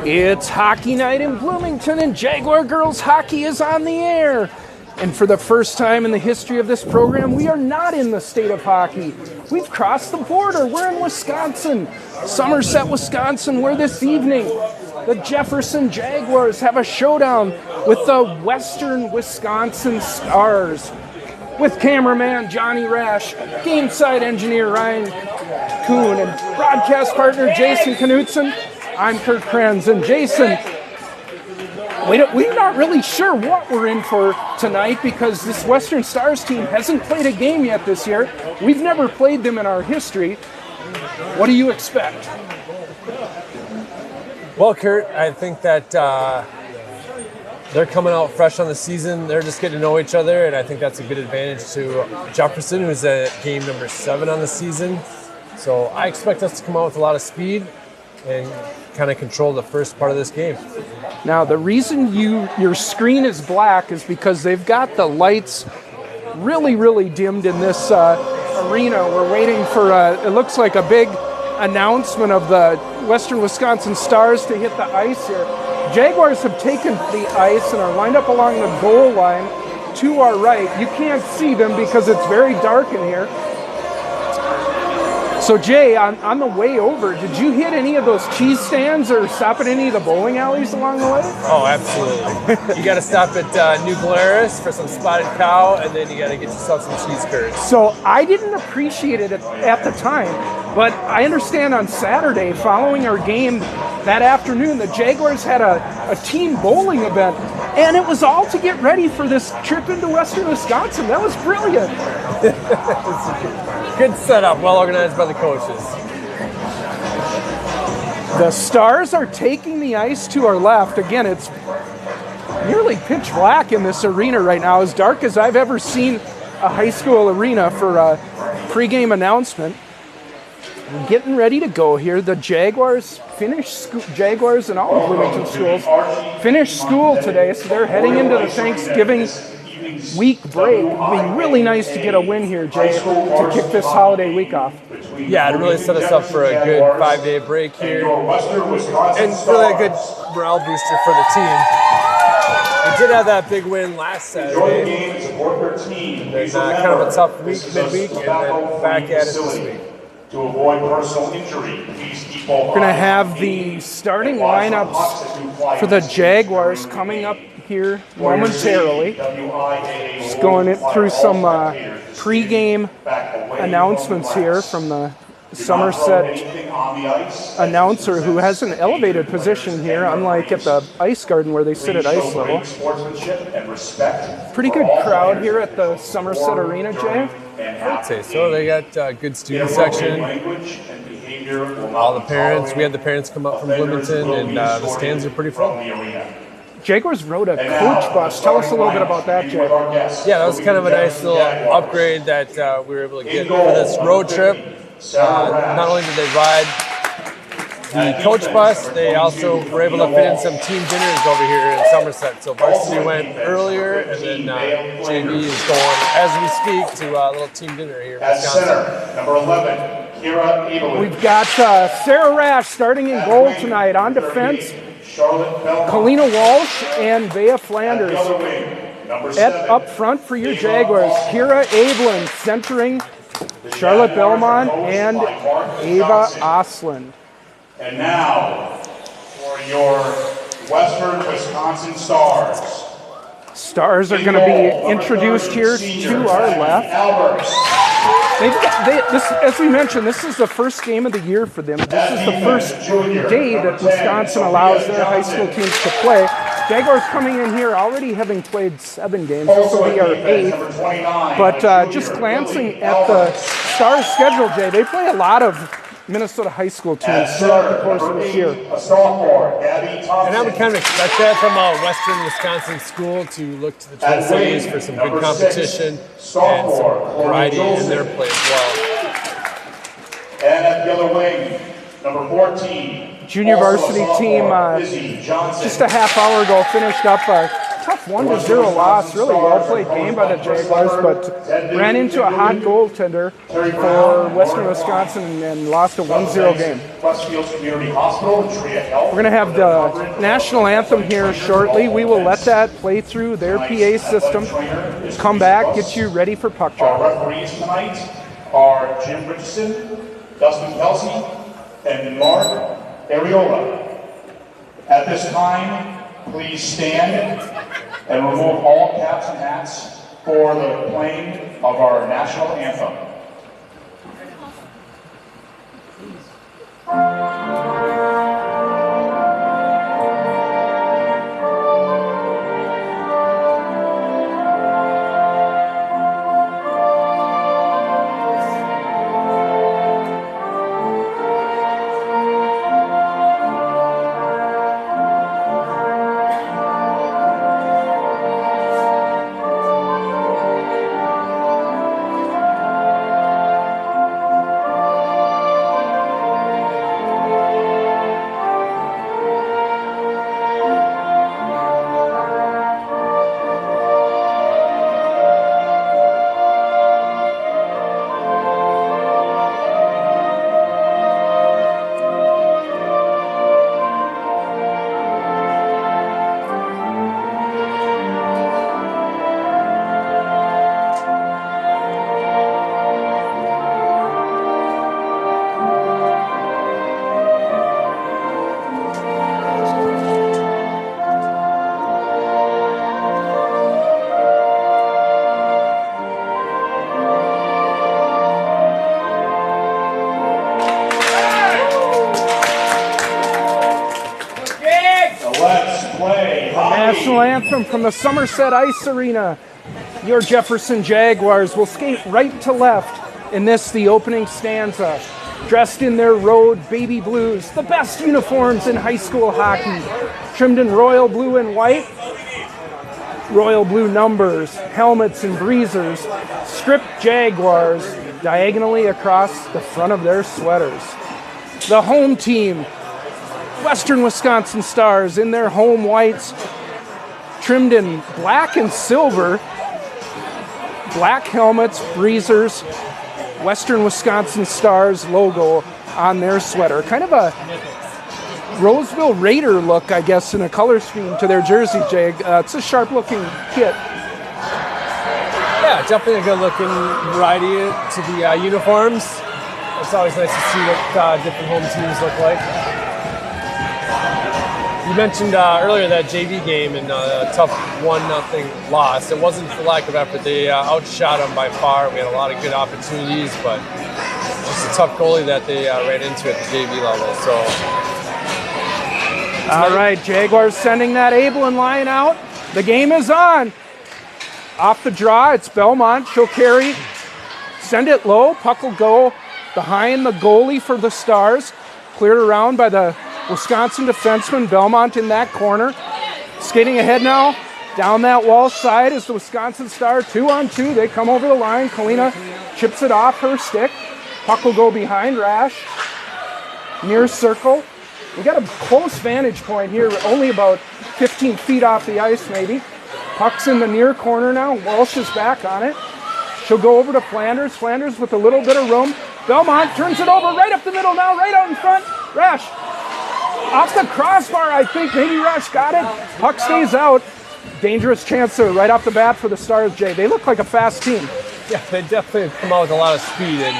It's hockey night in Bloomington, and Jaguar girls hockey is on the air. And for the first time in the history of this program, we are not in the state of hockey. We've crossed the border. We're in Wisconsin, Somerset, Wisconsin, where this evening the Jefferson Jaguars have a showdown with the Western Wisconsin Stars. With cameraman Johnny Rash, game side engineer Ryan Kuhn, and broadcast partner Jason Knutson, I'm Kirk Krenz. And Jason, we're not really sure what we're in for tonight because this Western Stars team hasn't played a game yet this year. We've never played them in our history. What do you expect? Well, Kurt, I think that they're coming out fresh on the season. They're just getting to know each other, and I think that's a good advantage to Jefferson, who's at game number 7 on the season. So I expect us to come out with a lot of speed and kind of control the first part of this game. Now, the reason your screen is black is because they've got the lights really, really dimmed in this arena. We're waiting for, it looks like a big announcement of the Western Wisconsin Stars to hit the ice here. Jaguars have taken the ice and are lined up along the goal line to our right. You can't see them because it's very dark in here. So Jay, on the way over, did you hit any of those cheese stands or stop at any of the bowling alleys along the way? Oh, absolutely. You got to stop at New Glarus for some spotted cow, and then you got to get yourself some cheese curds. So I didn't appreciate it at the time, but I understand on Saturday, following our game that afternoon, the Jaguars had a team bowling event, and it was all to get ready for this trip into Western Wisconsin. That was brilliant. Good setup, well organized by the coaches. The Stars are taking the ice to our left. Again, it's nearly pitch black in this arena right now, as dark as I've ever seen a high school arena for a pregame announcement. We're getting ready to go here. The Jaguars Jaguars and all of Bloomington schools finished school today, so they're heading into the Thanksgiving week break. It'd be really nice to get a win here, Jay, to kick this holiday week off. Yeah, to really set us up for a good 5-day break here, and really a good morale booster for the team. We did have that big win last Saturday. There's kind of a tough week midweek, and then back at it this week. To avoid personal injury, please keep all. We're going to have the starting lineups for the Jaguars coming up here momentarily. Just going through some pregame announcements here from the Somerset announcer, who has an elevated position here, unlike at the Ice Garden where they sit at ice level. Pretty good crowd here at the Somerset Arena, Jay. I would say so. They got good student section. All the parents. We had the parents come up from Bloomington, and the stands are pretty full. Jaguars rode a coach bus. Tell us a little bit about that, Jay. Yeah, that was kind of a nice little upgrade that we were able to get for this road trip. Not only did they ride the coach bus, they also were able to fit in some team dinners over here in Somerset. So Varsity went earlier, and then JV is going, as we speak, to a little team dinner here in Wisconsin. Number 11, Kira Evelyn. We've got Sarah Rash starting in goal tonight. On defense, Kalina Walsh and Bea Flanders. Up front for your Jaguars, Kira Evelyn centering Charlotte Belmont and Ava Osland. And now, for your Western Wisconsin Stars. Stars are going to be introduced here to our left. As we mentioned, this is the first game of the year for them. This is the first day that Wisconsin allows their high school teams to play. Jaguars coming in here already having played 7 games. This will be our 8th. But just glancing at the Stars schedule, Jay, they play a lot of Minnesota high school teams throughout the course of this year. And I would kind of expect that from a Western Wisconsin school to look to the Twin Cities for some good competition and some variety in their play as well. And at the other wing, number 14. Junior varsity team just a half hour ago finished up a tough 1-0 loss. Really well played game by the Jaguars, but ran into a hot goaltender for Western Wisconsin and lost a 1-0 game. We're going to have the national anthem here shortly. We will let that play through their PA system. Come back, get you ready for puck drop. Our referees tonight are Jim Richardson, Dustin Kelsey, and Mark Areola. At this time, please stand and remove all caps and hats for the playing of our national anthem. National anthem from the Somerset Ice Arena. Your Jefferson Jaguars will skate right to left in this, the opening stanza. Dressed in their road baby blues, the best uniforms in high school hockey. Trimmed in royal blue and white, royal blue numbers, helmets and breezers. Stripped Jaguars diagonally across the front of their sweaters. The home team, Western Wisconsin Stars, in their home whites, trimmed in black and silver, black helmets, breezers, Western Wisconsin Stars logo on their sweater. Kind of a Roseville Raider look, I guess, in a color scheme to their jersey, Jay. It's a sharp-looking kit. Yeah, definitely a good-looking variety to the uniforms. It's always nice to see what different home teams look like. You mentioned earlier that JV game and a tough 1-0 loss. It wasn't for lack of effort. They outshot them by far. We had a lot of good opportunities, but just a tough goalie that they ran into at the JV level. So, all right, Jaguars sending that Abelin line out. The game is on. Off the draw, it's Belmont. She'll carry, send it low. Puck will go behind the goalie for the Stars. Cleared around by the Wisconsin defenseman. Belmont in that corner. Skating ahead now. Down that wall side is the Wisconsin Star. 2-on-2. They come over the line. Kalina chips it off her stick. Puck will go behind Rash. Near circle. We got a close vantage point here. Only about 15 feet off the ice maybe. Puck's in the near corner now. Walsh is back on it. She'll go over to Flanders. Flanders with a little bit of room. Belmont turns it over right up the middle now. Right out in front. Rash. Off the crossbar, I think. Maybe Rush got it. Puck stays out. Dangerous chance there right off the bat for the Stars, Jay. They look like a fast team. Yeah, they definitely come out with a lot of speed and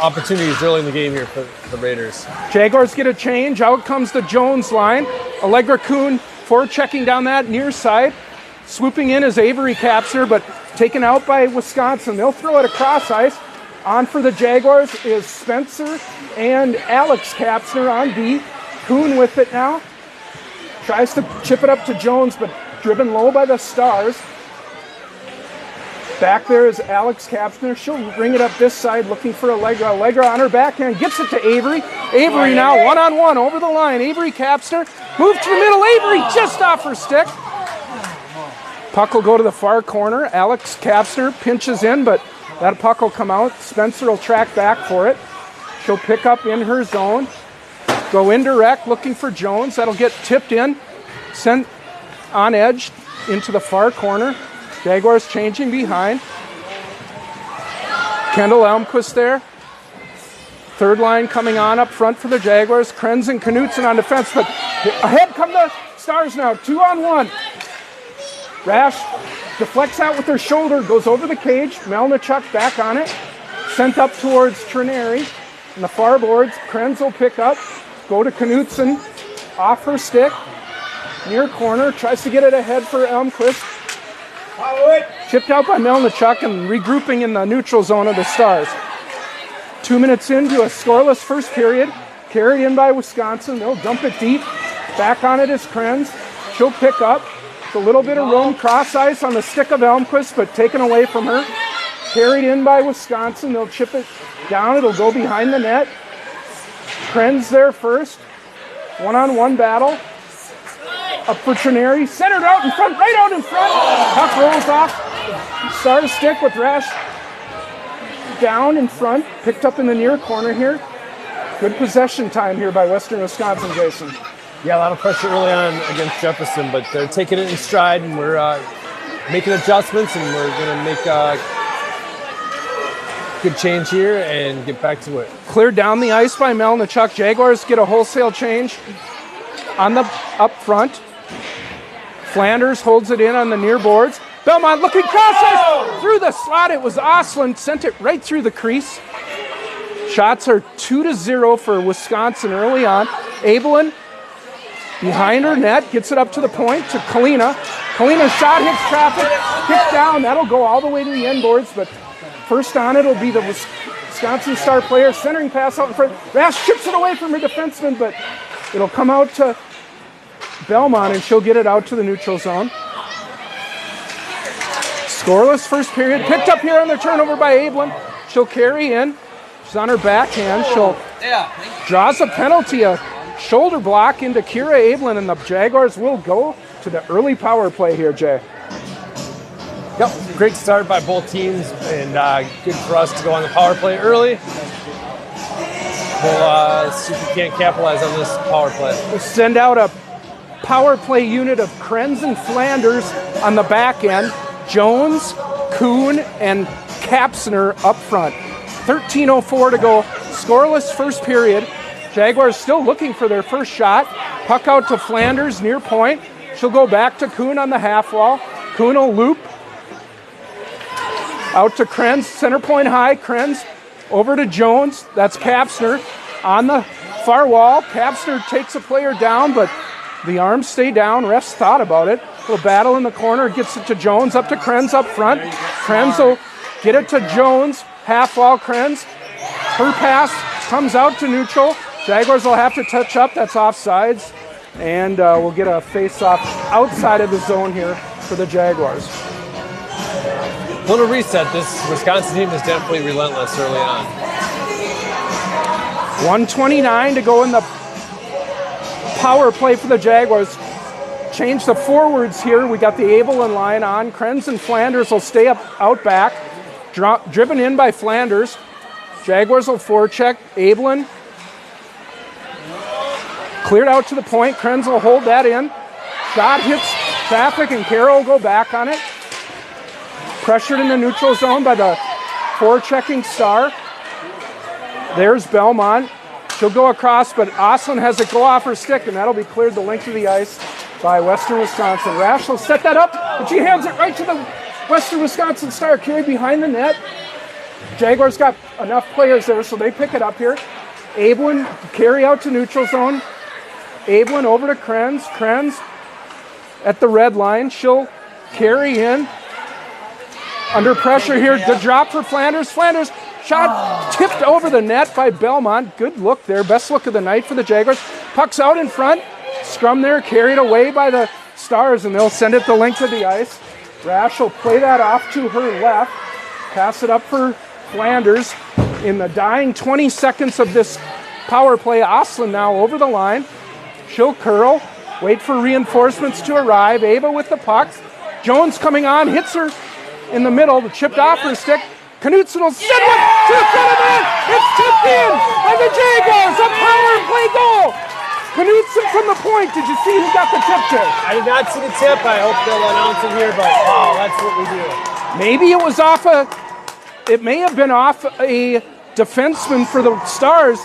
opportunities early in the game here for the Raiders. Jaguars get a change. Out comes the Jones line. Allegra Kuhn forechecking down that near side. Swooping in is Avery Kapsner, but taken out by Wisconsin. They'll throw it across ice. On for the Jaguars is Spencer and Alex Kapsner on D. Kuhn with it now. Tries to chip it up to Jones, but driven low by the Stars. Back there is Alex Kapsner. She'll ring it up this side, looking for Allegra. Allegra on her backhand, gets it to Avery. Avery now one-on-one over the line. Avery Kapsner moves to the middle. Avery just off her stick. Puck will go to the far corner. Alex Kapsner pinches in, but that puck will come out. Spencer will track back for it. She'll pick up in her zone. Go indirect, looking for Jones. That'll get tipped in. Sent on edge into the far corner. Jaguars changing behind. Kendall Elmquist there. Third line coming on up front for the Jaguars. Krenz and Knutson on defense, but ahead come the Stars now. 2-on-1. Rash deflects out with their shoulder, goes over the cage. Melnichuk back on it. Sent up towards Trineri. In the far boards, Krenz will pick up. Go to Knutson. Off her stick. Near corner. Tries to get it ahead for Elmquist. Chipped out by Melnichuk and regrouping in the neutral zone of the Stars. 2 minutes into a scoreless first period. Carried in by Wisconsin. They'll dump it deep. Back on it is Krenz. She'll pick up. It's a little bit of room. Cross ice on the stick of Elmquist, but taken away from her. Carried in by Wisconsin. They'll chip it down. It'll go behind the net. Krenz there first. One-on-one battle. Up for Trineri. Centered out in front. Right out in front. Puck rolls off. Stars stick with Rash down in front. Picked up in the near corner here. Good possession time here by Western Wisconsin, Jason. Yeah, a lot of pressure early on against Jefferson, but they're taking it in stride, and we're making adjustments, and we're going to make good change here and get back to it. Cleared down the ice by Melnichuk. Jaguars get a wholesale change on the up front. Flanders holds it in on the near boards. Belmont looking cross ice through the slot. It was Oslin, sent it right through the crease. Shots are 2-0 for Wisconsin early on. Abelin behind her net, gets it up to the point to Kalina. Kalina's shot hits traffic, hits down. That'll go all the way to the end boards, but first on it will be the Wisconsin star player. Centering pass out in front. Rash chips it away from her defenseman, but it'll come out to Belmont, and she'll get it out to the neutral zone. Scoreless first period. Picked up here on the turnover by Abelin. She'll carry in. She's on her backhand. She'll draws a penalty, a shoulder block into Kira Abelin, and the Jaguars will go to the early power play here, Jay. Yep, great start by both teams, and good for us to go on the power play early. We'll see if we can't capitalize on this power play. We'll send out a power play unit of Krenz and Flanders on the back end. Jones, Kuhn, and Kapsner up front. 13:04 to go. Scoreless first period. Jaguars still looking for their first shot. Puck out to Flanders near point. She'll go back to Kuhn on the half wall. Kuhn will loop. Out to Krenz, center point high. Krenz over to Jones. That's Kapsner on the far wall. Kapsner takes a player down, but the arms stay down. Refs thought about it. Little battle in the corner. Gets it to Jones. Up to Krenz up front. Krenz will get it to Jones. Half wall Krenz. Her pass comes out to neutral. Jaguars will have to touch up. That's offsides. And we'll get a face-off outside of the zone here for the Jaguars. Little reset. This Wisconsin team is definitely relentless early on. 1:29 to go in the power play for the Jaguars. Change the forwards here. We got the Abelin line on. Krenz and Flanders will stay up out back. Driven in by Flanders. Jaguars will forecheck. Abelin cleared out to the point. Krenz will hold that in. Shot hits traffic, and Carroll will go back on it. Pressured in the neutral zone by the forechecking Star. There's Belmont. She'll go across, but Oslin has it go off her stick, and that'll be cleared the length of the ice by Western Wisconsin. Rash will set that up, but she hands it right to the Western Wisconsin Star, carried behind the net. Jaguars got enough players there, so they pick it up here. Abelin carry out to neutral zone. Abelin over to Krenz. Krenz at the red line. She'll carry in. Under pressure here. The drop for Flanders. Flanders shot tipped over the net by Belmont. Good look there. Best look of the night for the Jaguars. Puck's out in front. Scrum there, carried away by the Stars, and they'll send it the length of the ice. Rash will play that off to her left. Pass it up for Flanders. In the dying 20 seconds of this power play, Oslin now over the line. She'll curl. Wait for reinforcements to arrive. Ava with the puck. Jones coming on, hits her in the middle, chipped off her stick. Knutson will send one to the front of the net. It's tipped in by the Jaguars. A power play goal. Knudsen from the point. Did you see who got the tip there? I did not see the tip. I hope they'll announce it here, but wow, that's what we do. Maybe it was off it may have been off a defenseman for the Stars.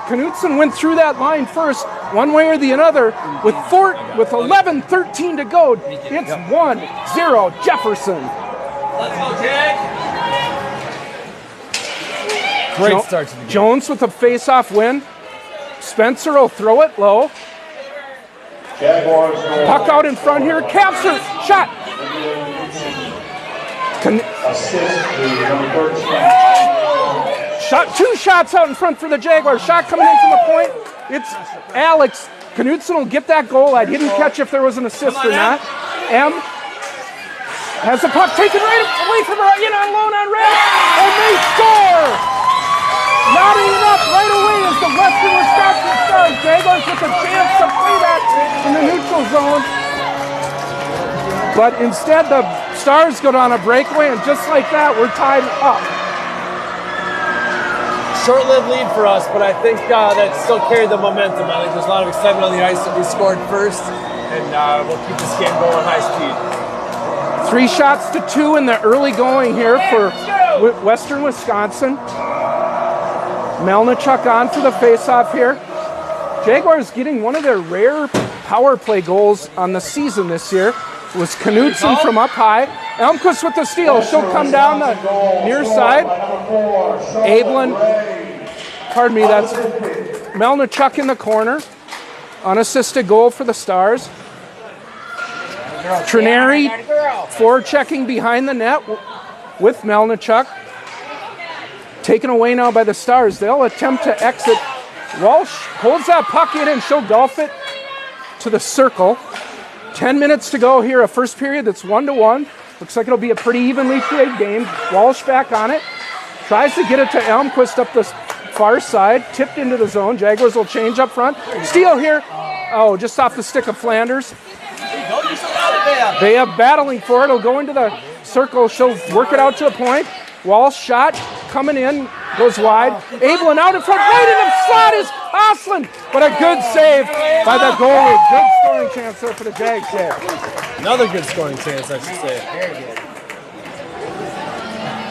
Knudsen went through that line first, one way or the other, with 11:13 to go. It's 1-0 Jefferson. Let's go, Jag! Great start to the game. Jones with a face-off win. Spencer will throw it low. Puck out in front here. Capture. Shot. Shot. 2 shots out in front for the Jaguars. Shot coming in from the point. It's Alex. Knudsen will get that goal. I didn't catch if there was an assist or not. M has the puck taken right away from her. In on loan on red. And they score. Knotting it up right away is the Western Wisconsin Stars. Jaguars with a chance to play that in the neutral zone. But instead, the Stars go on a breakaway, and just like that, we're tied up. Short-lived lead for us, but I think that still carried the momentum. I think there's a lot of excitement on the ice that we scored first, and we'll keep this game going high speed. 3 shots to 2 in the early going here for Western Wisconsin. Melnichuk on for the faceoff here. Jaguars getting one of their rare power play goals on the season this year. It was Knudsen from up high. Elmquist with the steal. She'll come down the near side. Ablin, pardon me, that's Melnichuk in the corner. Unassisted goal for the Stars. Trineri forechecking behind the net with Melnichuk. Taken away now by the Stars. They'll attempt to exit. Walsh holds that puck in and she'll golf it to the circle. 10 minutes to go here, a first period that's 1-1. Looks like it'll be a pretty evenly played game. Walsh back on it. Tries to get it to Elmquist up the far side. Tipped into the zone. Jaguars will change up front. Steal here. Oh, just off the stick of Flanders. They have battling for it. It'll go into the circle. She'll work it out to the point. Walsh shot coming in, goes wide. Ablin out in front, right in the slot is Oslin, but a good save by the goalie. Good scoring chance there for the Jags there. Another good scoring chance, I should say.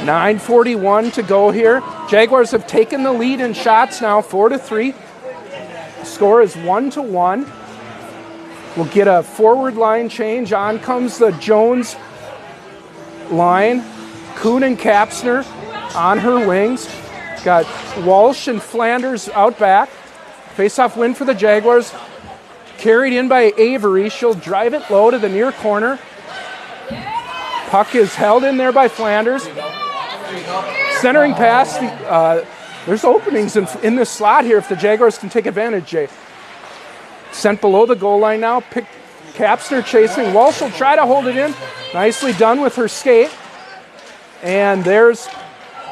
9:41 to go here. Jaguars have taken the lead in shots now, 4-3. Score is 1-1. We'll get a forward line change. On comes the Jones line. Kuhn and Kapsner on her wings. Got Walsh and Flanders out back. Face-off win for the Jaguars. Carried in by Avery. She'll drive it low to the near corner. Puck is held in there by Flanders. Centering pass. There's openings in this slot here if the Jaguars can take advantage, Jay. Sent below the goal line now. Kapsner chasing. Walsh will try to hold it in. Nicely done with her skate. And there's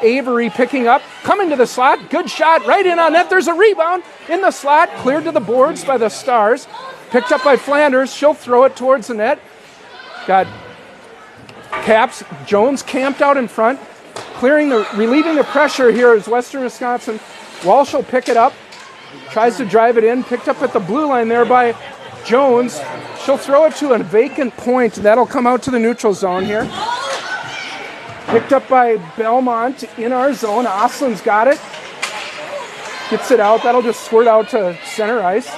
Avery picking up, coming to the slot. Good shot right in on net. There's a rebound in the slot. Cleared to the boards by the Stars. Picked up by Flanders. She'll throw it towards the net. Got Jones camped out in front. Relieving the pressure here is Western Wisconsin. Walsh will pick it up. Tries to drive it in. Picked up at the blue line there by Jones. She'll throw it to a vacant point. That'll come out to the neutral zone here. Picked up by Belmont in our zone. Oslin's got it. Gets it out. That'll just squirt out to center ice.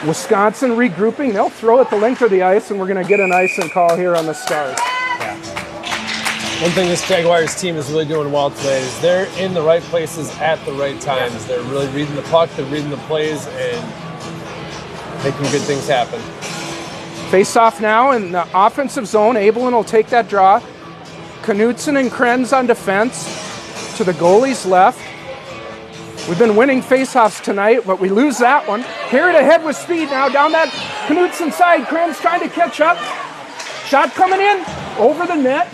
Wisconsin regrouping. They'll throw it the length of the ice, and we're going to get an icing call here on the Stars. Yeah. One thing this Jaguars team is really doing well today is they're in the right places at the right times. They're really reading the puck, they're reading the plays, and making good things happen. Face off now in the offensive zone. Ablin will take that draw. Knudsen and Krenz on defense to the goalie's left. We've been winning face-offs tonight, but we lose that one. Carried ahead with speed now down that Knudsen side. Krenz trying to catch up. Shot coming in over the net.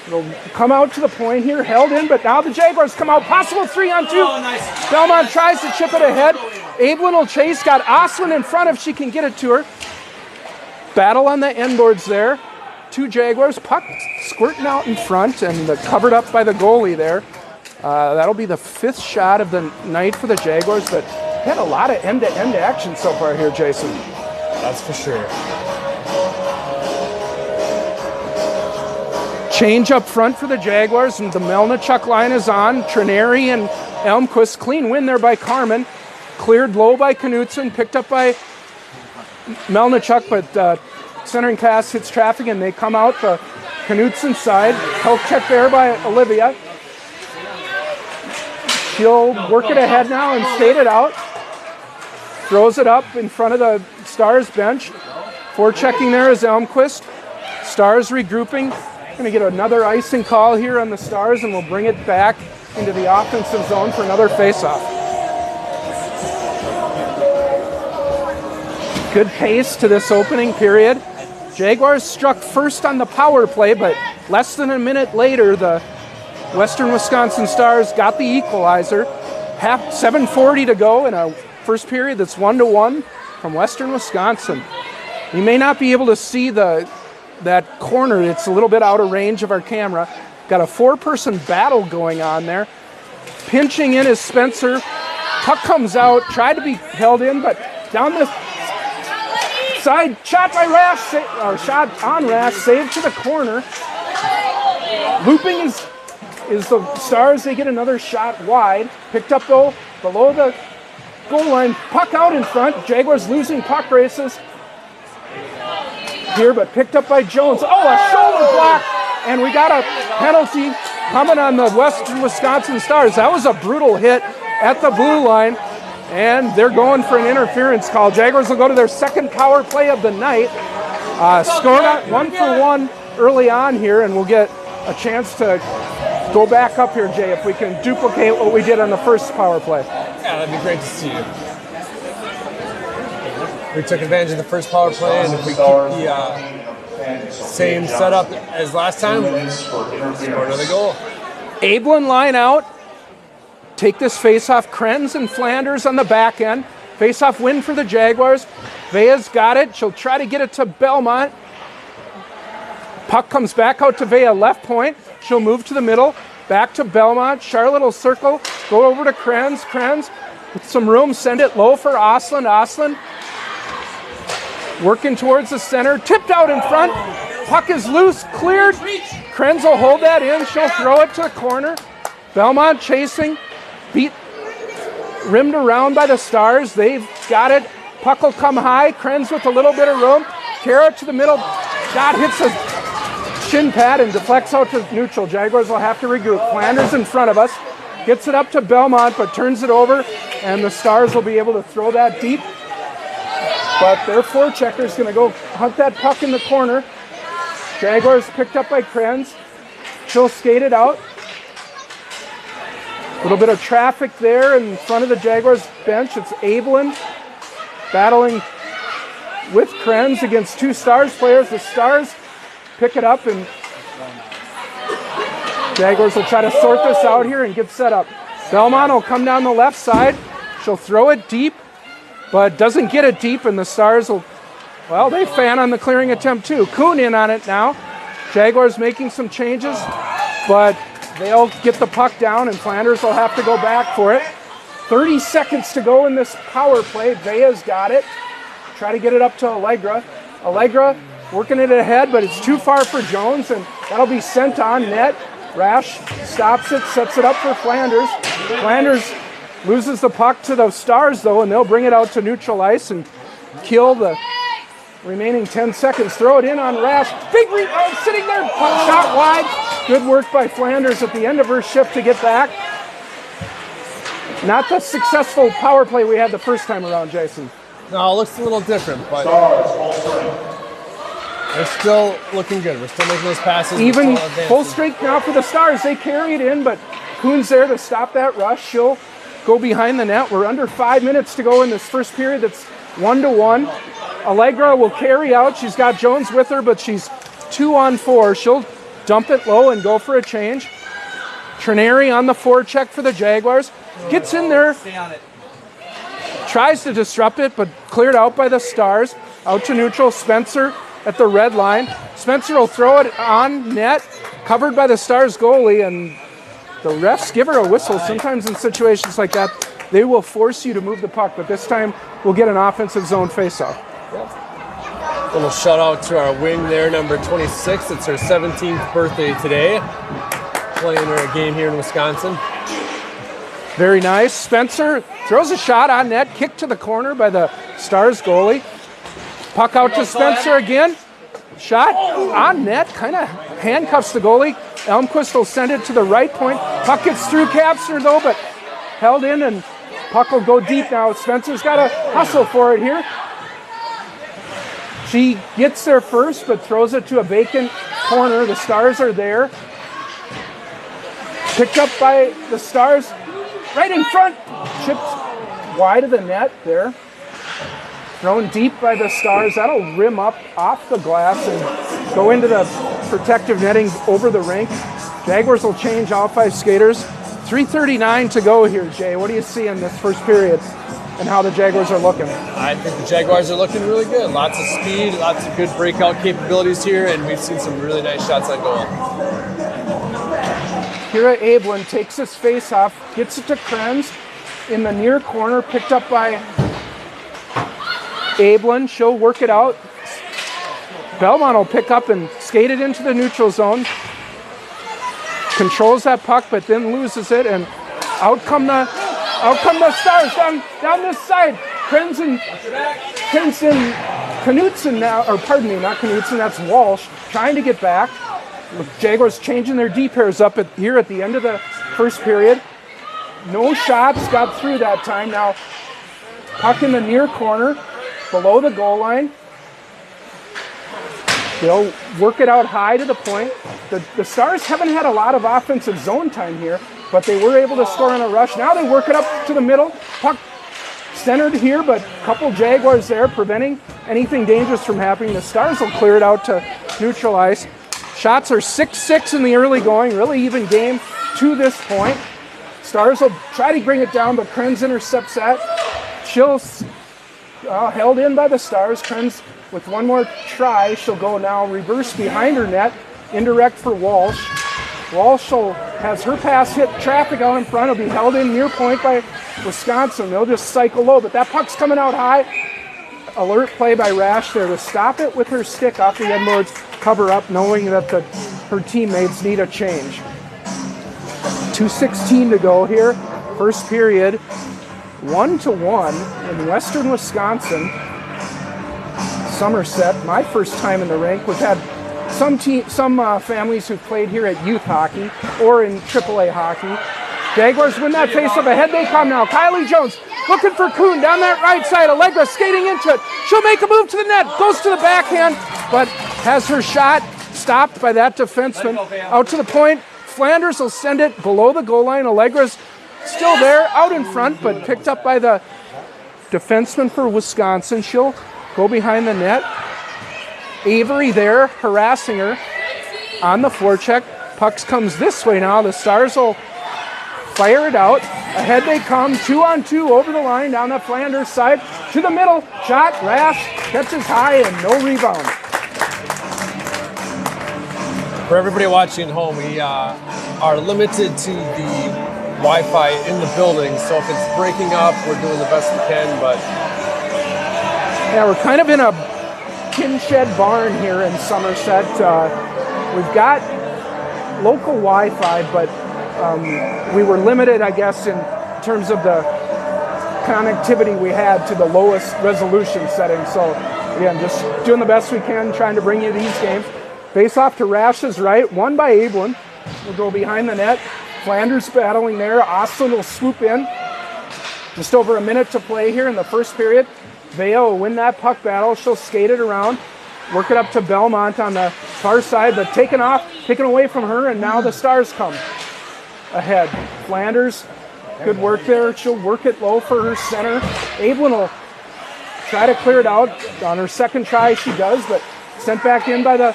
It'll come out to the point here, held in, but now the Jaguars come out. Possible 3-on-2. Oh, nice. Belmont tries to chip it ahead. Ablin will chase. Got Oslin in front if she can get it to her. Battle on the end boards there. 2 Jaguars. Puck squirting out in front and covered up by the goalie there. That'll be the 5th shot of the night for the Jaguars, but had a lot of end-to-end action so far here, Jason. That's for sure. Change up front for the Jaguars, and the Melnichuk line is on. Trineri and Elmquist. Clean win there by Carmen. Cleared low by Knutson, picked up by Melnichuk, but centering pass hits traffic, and they come out the Knutson side. Health check there by Olivia. She'll work it ahead now and skate it out. Throws it up in front of the Stars bench. Forechecking there is Elmquist. Stars regrouping. Going to get another icing call here on the Stars, and we'll bring it back into the offensive zone for another faceoff. Good pace to this opening period. Jaguars struck first on the power play, but less than a minute later, the Western Wisconsin Stars got the equalizer. 7:40 to go in a first period that's 1-1 from Western Wisconsin. You may not be able to see that corner. It's a little bit out of range of our camera. Got a 4-person battle going on there. Pinching in is Spencer. Puck comes out, tried to be held in, but down the side, shot by Rash, or shot on Rash, saved to the corner. Looping is the Stars. They get another shot wide. Picked up though below the goal line. Puck out in front. Jaguars losing puck races here, but picked up by Jones. Oh, a shoulder block, and we got a penalty coming on the Western Wisconsin Stars. That was a brutal hit at the blue line, and they're going for an interference call. Jaguars will go to their second power play of the night. Scored out 1-for-1 early on here, and we'll get a chance to go back up here, Jay, if we can duplicate what we did on the first power play. Yeah, that'd be great to see you. We took advantage of the first power play, and if we keep the same setup as last time, we'll score another goal. Ablin line out. Take this face-off. Krenz and Flanders on the back end. Face-off win for the Jaguars. Vea's got it. She'll try to get it to Belmont. Puck comes back out to Vea, left point. She'll move to the middle. Back to Belmont. Charlotte will circle. Go over to Krenz. Krenz with some room. Send it low for Osland. Osland working towards the center. Tipped out in front. Puck is loose. Cleared. Krenz will hold that in. She'll throw it to the corner. Belmont chasing. Rimmed around by the Stars. They've got it. Puck will come high. Krenz with a little bit of room. Carrot to the middle. Shot hits a shin pad and deflects out to neutral. Jaguars will have to regroup. Flanders in front of us. Gets it up to Belmont, but turns it over, and the Stars will be able to throw that deep. But their forechecker's going to go hunt that puck in the corner. Jaguars picked up by Krenz. She'll skate it out. A little bit of traffic there in front of the Jaguars bench. It's Ablin battling with Krenz against two Stars players. The Stars pick it up, and Jaguars will try to sort this out here and get set up. Belmont will come down the left side. She'll throw it deep, but doesn't get it deep, and the Stars will, well, they fan on the clearing attempt too. Kuhn in on it now. Jaguars making some changes, but they'll get the puck down, and Flanders will have to go back for it. 30 seconds to go in this power play. Vea's got it. Try to get it up to Allegra. Allegra working it ahead, but it's too far for Jones, and that'll be sent on net. Rash stops it, sets it up for Flanders. Flanders loses the puck to the Stars, though, and they'll bring it out to neutral ice and kill the remaining 10 seconds. Throw it in on Rash. Big rebound sitting there. Puck shot wide. Good work by Flanders at the end of her shift to get back. Not the successful power play we had the first time around, Jason. No, it looks a little different, but we're still looking good. We're still making those passes. Even full strength now for the Stars. They carry it in, but Kuhn's there to stop that rush. She'll go behind the net. We're under 5 minutes to go in this first period. That's 1-1. Allegra will carry out. She's got Jones with her, but she's 2-on-4. She'll dump it low and go for a change. Trineri on the forecheck for the Jaguars. Gets in there. Tries to disrupt it, but cleared out by the Stars. Out to neutral. Spencer at the red line. Spencer will throw it on net. Covered by the Stars goalie, and the refs give her a whistle. Sometimes in situations like that, they will force you to move the puck, but this time we'll get an offensive zone faceoff. Little shout out to our wing there, number 26. It's her 17th birthday today. Playing her game here in Wisconsin. Very nice. Spencer throws a shot on net, kicked to the corner by the Stars goalie. Puck out to Spencer again. Shot on net, kind of handcuffs the goalie. Elmquist will send it to the right point. Puck gets through Capster though, but held in, and puck will go deep now. Spencer's got to hustle for it here. She gets there first, but throws it to a vacant corner. The Stars are there. Picked up by the Stars. Right in front. Chipped wide of the net there. Thrown deep by the Stars. That'll rim up off the glass and go into the protective netting over the rink. Jaguars will change all 5 skaters. 3:39 to go here, Jay. What do you see in this first period and how the Jaguars are looking? I think the Jaguars are looking really good. Lots of speed, lots of good breakout capabilities here, and we've seen some really nice shots on goal. Kira Ablin takes his face off, gets it to Krenz in the near corner, picked up by Ablin. She'll work it out. Belmont will pick up and skate it into the neutral zone. Controls that puck, but then loses it, and out come the Stars down this side. Krenz and Knutson now, or pardon me, not Knutson, that's Walsh, trying to get back. The Jaguars changing their D pairs up here at the end of the first period. No shots got through that time. Now, puck in the near corner, below the goal line. They'll work it out high to the point. The Stars haven't had a lot of offensive zone time here, but they were able to score on a rush. Now they work it up to the middle. Puck centered here, but a couple Jaguars there preventing anything dangerous from happening. The Stars will clear it out to neutral ice. Shots are 6-6 in the early going, really even game to this point. Stars will try to bring it down, but Krenz intercepts that. She'll held in by the Stars. Krenz with one more try. She'll go now reverse behind her net, indirect for Walsh. Walsh has her pass hit traffic out in front. It'll be held in near point by Wisconsin. They'll just cycle low, but that puck's coming out high. Alert play by Rash there to stop it with her stick off the Edwards cover up, knowing that her teammates need a change. 2:16 to go here. First period, 1-1 in western Wisconsin. Somerset, my first time in the rink. We've had some families who've played here at youth hockey or in AAA hockey. Jaguars win that faceoff. Ahead they come now. Kylie Jones looking for Kuhn down that right side. Allegra skating into it. She'll make a move to the net. Goes to the backhand, but has her shot stopped by that defenseman. Out to the point. Flanders will send it below the goal line. Allegra's still there, out in front, but picked up by the defenseman for Wisconsin. She'll go behind the net. Avery there, harassing her on the forecheck. Pucks comes this way now. The Stars will fire it out. Ahead they come, 2-on-2 over the line down the Flanders side to the middle. Shot, Rash catches high and no rebound. For everybody watching at home, we are limited to the Wi-Fi in the building, so if it's breaking up, we're doing the best we can, but... Yeah, we're kind of in a tin shed barn here in Somerset. We've got local Wi-Fi, but we were limited, I guess, in terms of the connectivity we had to the lowest resolution setting. So, again, just doing the best we can, trying to bring you these games. Face off to Rash's right, won by Ablin. We'll go behind the net. Flanders battling there. Austin will swoop in. Just over a minute to play here in the first period. Vea will win that puck battle. She'll skate it around, work it up to Belmont on the far side, but taken away from her, and now the Stars come ahead. Flanders, good work there. She'll work it low for her center. Ablin will try to clear it out. On her second try, she does, but sent back in by the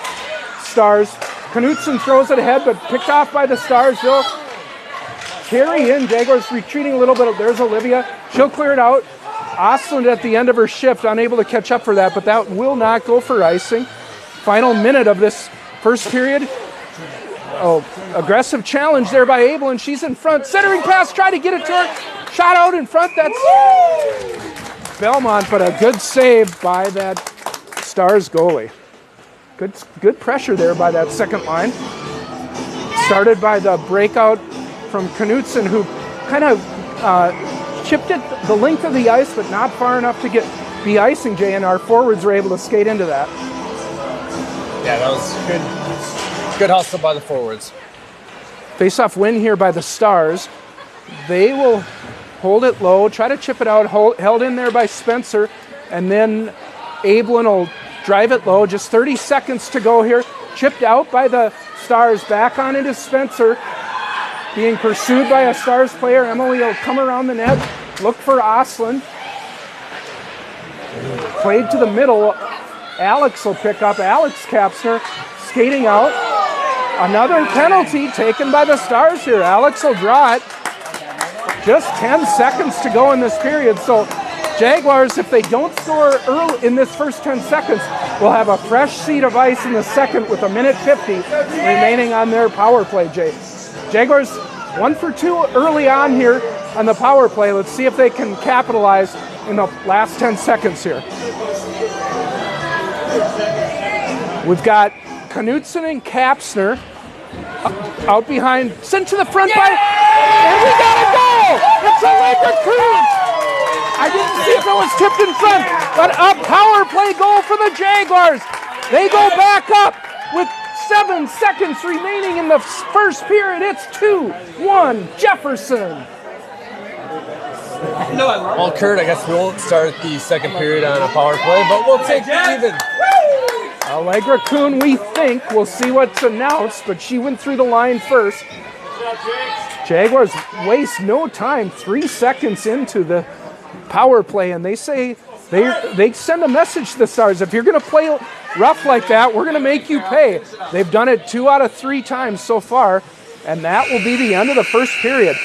Stars. Knutson throws it ahead, but picked off by the Stars. They'll carry in. Jaguars retreating a little bit. There's Olivia. She'll clear it out. Ostlund at the end of her shift, unable to catch up for that, but that will not go for icing. Final minute of this first period. aggressive challenge there by Abel, and she's in front. Centering pass, try to get it to her. Shot out in front. That's Belmont, but a good save by that Stars goalie. Good pressure there by that second line. Started by the breakout from Knutson, who kind of chipped it the length of the ice, but not far enough to get the icing, Jay, and our forwards were able to skate into that. Yeah, that was good hustle by the forwards. Face-off win here by the Stars. They will hold it low, try to chip it out, held in there by Spencer, and then Ablin will drive it low. Just 30 seconds to go here. Chipped out by the Stars, back on into Spencer. Being pursued by a Stars player. Emily will come around the net, look for Oslin. Played to the middle. Alex will pick up. Alex Kapsner skating out. Another penalty taken by the Stars here. Alex will draw it. Just 10 seconds to go in this period. So Jaguars, if they don't score early in this first 10 seconds, will have a fresh seat of ice in the second with 1:50 remaining on their power play, Jay. Jaguars 1 for 2 early on here on the power play. Let's see if they can capitalize in the last 10 seconds here. We've got Knutson and Kapsner out behind, sent to the front by, and we got a goal! It's Allegra Cruz! I didn't see if it was tipped in front, but a power play goal for the Jaguars. They go back up with 7 seconds remaining in the first period. It's 2-1 Jefferson. Well, Kurt, I guess we won't start the second period on a power play, but we'll take it even. Allegra Kuhn, we think, we'll see what's announced, but she went through the line first. Jaguars waste no time, 3 seconds into the power play, and they say they send a message to the Stars. If you're going to play rough like that, we're going to make you pay. They've done it 2 out of 3 times so far, and that will be the end of the first period.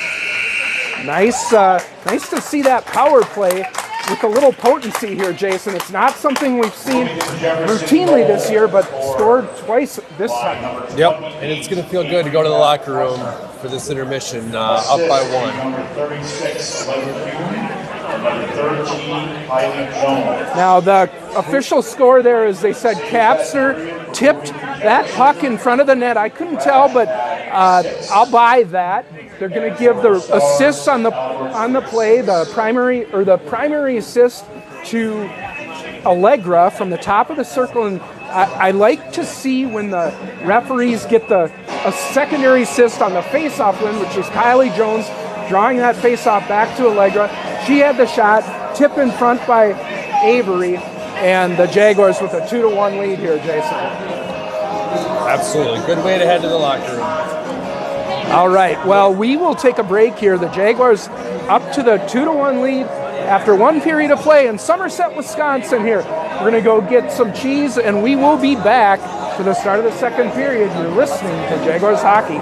Nice to see that power play with a little potency here, Jason. It's not something we've seen routinely this year, but scored twice this time. Yep, and it's going to feel good to go to the locker room for this intermission, up by 1. Number 36, number 13, Kylie Jones. Now, the official score there is, they said Kapsner tipped that puck in front of the net. I couldn't tell, but I'll buy that. They're going to give the assists on the play, the primary assist to Allegra from the top of the circle, and I like to see when the referees get a secondary assist on the face-off win, which is Kylie Jones drawing that face-off back to Allegra. She had the shot, tip in front by Avery, and the Jaguars with a 2-1 lead here, Jason. Absolutely. Good way to head to the locker room. All right, well, we will take a break here. The Jaguars up to the 2-1 lead after 1 period of play in Somerset, Wisconsin here. We're going to go get some cheese, and we will be back for the start of the second period. You're listening to Jaguars Hockey.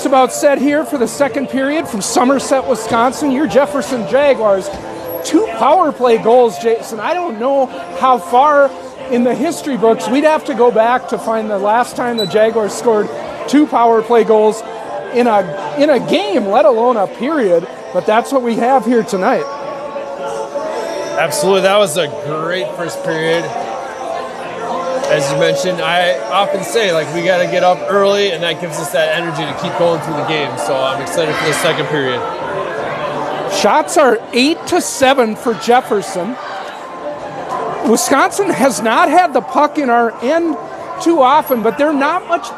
just about set here for the second period from Somerset, Wisconsin. Your Jefferson Jaguars. 2 power play goals, Jason. I don't know how far in the history books. We'd have to go back to find the last time the Jaguars scored 2 power play goals in a game, let alone a period. But that's what we have here tonight. Absolutely. That was a great first period. As you mentioned, I often say, like, we got to get up early, and that gives us that energy to keep going through the game. So I'm excited for the second period. Shots are 8-7 for Jefferson. Wisconsin has not had the puck in our end too often, but they're not much.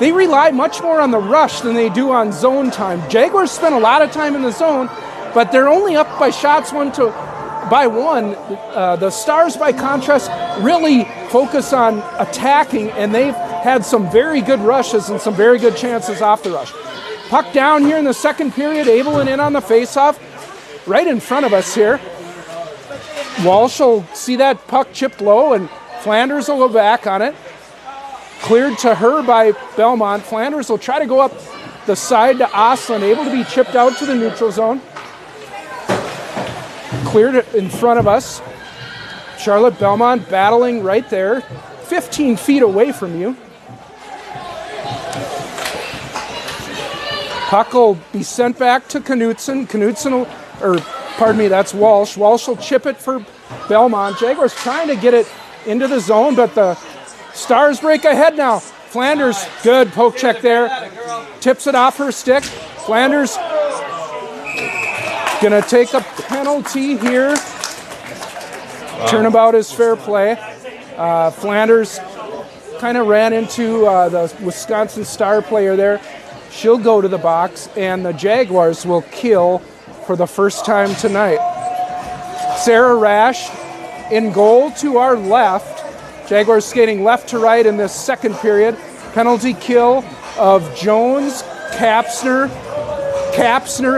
They rely much more on the rush than they do on zone time. Jaguars spend a lot of time in the zone, but they're only up by shots 1-1. The Stars, by contrast, really focus on attacking, and they've had some very good rushes and some very good chances off the rush. Puck down here in the second period, Abelin in on the faceoff, right in front of us here. Walsh will see that puck chipped low, and Flanders will go back on it. Cleared to her by Belmont. Flanders will try to go up the side to Oslin, able to be chipped out to the neutral zone. Cleared it in front of us. Charlotte Belmont battling right there, 15 feet away from you. Puck will be sent back to Knutson. That's Walsh. Walsh will chip it for Belmont. Jaguars trying to get it into the zone, but the Stars break ahead now. Flanders, good poke check there. Tips it off her stick. Flanders gonna take a penalty here. Turnabout is fair play. Flanders kind of ran into the Wisconsin Star player there. She'll go to the box, and the Jaguars will kill for the first time tonight. Sarah Rash in goal to our left. Jaguars skating left to right in this second period. Penalty kill of Jones, Kapsner,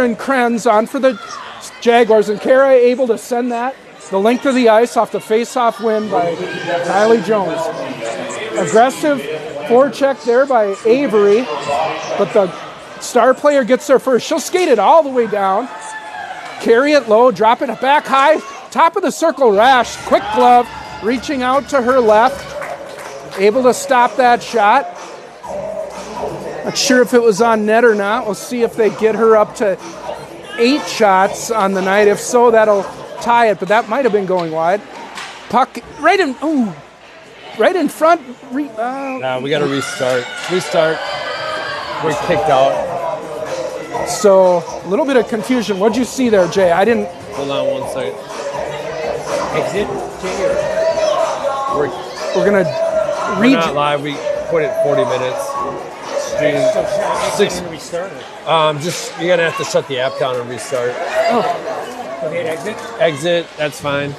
and Krenz on for the Jaguars. And Kara able to send that the length of the ice off the face-off win by Kylie Jones. Aggressive forecheck there by Avery, but the Star player gets there first. She'll skate it all the way down, carry it low, drop it back high, top of the circle. Rash, quick glove, reaching out to her left, able to stop that shot. Not sure if it was on net or not. We'll see if they get her up to 8 shots on the night. If so, that'll tie it, but that might have been going wide. Puck right in front. We got to restart. We're kicked out. So a little bit of confusion. What'd you see there, Jay? I didn't. Hold on one second. Exit. We're gonna read. We're not live. We put it 40 minutes. Six. Restarted. You're gonna have to shut the app down and restart. Oh. Okay, exit. Exit. That's fine.